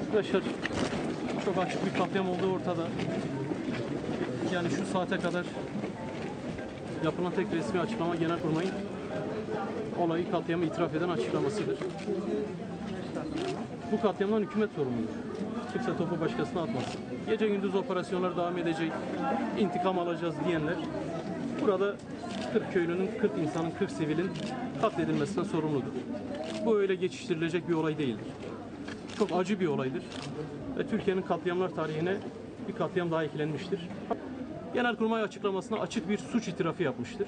Arkadaşlar çok açık bir katliam olduğu ortada. Yani şu saate kadar yapılan tek resmi açıklama Genelkurmay'ın olayı katliamı itiraf eden açıklamasıdır. Bu katliamdan hükümet sorumludur. Kimse topu başkasına atmasın. Gece gündüz operasyonlar devam edecek, intikam alacağız diyenler burada 40 köylünün, 40 insanın, 40 sivilin katledilmesinden sorumludur. Bu öyle geçiştirilecek bir olay değildir. Çok acı bir olaydır ve Türkiye'nin katliamlar tarihine bir katliam daha eklenmiştir. Genelkurmay açıklamasına açık bir suç itirafı yapmıştır.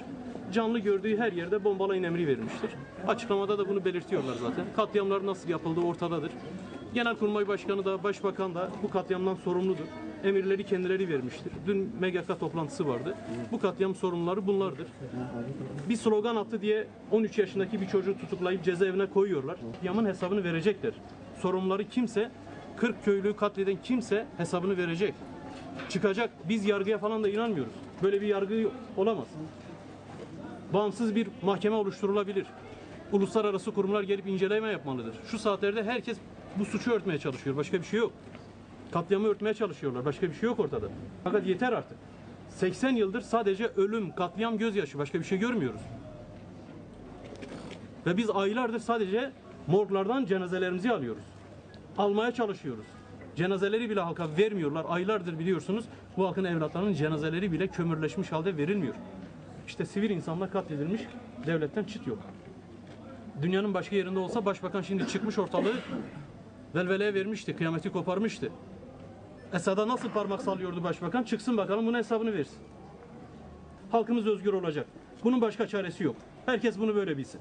Canlı gördüğü her yerde bombalayın emri vermiştir. Açıklamada da bunu belirtiyorlar zaten. Katliamlar nasıl yapıldığı ortadadır. Genelkurmay Başkanı da Başbakan da bu katliamdan sorumludur. Emirleri kendileri vermiştir. Dün MGK toplantısı vardı. Bu katliam sorumluları bunlardır. Bir slogan attı diye 13 yaşındaki bir çocuğu tutuklayıp cezaevine koyuyorlar. Katliamın hesabını verecekler. Sorumluları kimse, 40 köylüyü katleden kimse hesabını verecek. Çıkacak. Biz yargıya falan da inanmıyoruz. Böyle bir yargı olamaz. Bağımsız bir mahkeme oluşturulabilir. Uluslararası kurumlar gelip inceleme yapmalıdır. Şu saatlerde herkes bu suçu örtmeye çalışıyor. Başka bir şey yok. Katliamı örtmeye çalışıyorlar. Başka bir şey yok ortada. Fakat yeter artık. 80 yıldır sadece ölüm, katliam, gözyaşı. Başka bir şey görmüyoruz. Ve biz aylardır sadece morglardan cenazelerimizi alıyoruz. Almaya çalışıyoruz. Cenazeleri bile halka vermiyorlar. Aylardır biliyorsunuz bu halkın evlatlarının cenazeleri bile kömürleşmiş halde verilmiyor. İşte sivil insanlar katledilmiş, devletten çıt yok. Dünyanın başka yerinde olsa başbakan şimdi çıkmış ortalığı velveleye vermişti, kıyameti koparmıştı. Esad'a nasıl parmak sallıyordu başbakan? Çıksın bakalım bunun hesabını versin. Halkımız özgür olacak. Bunun başka çaresi yok. Herkes bunu böyle bilsin.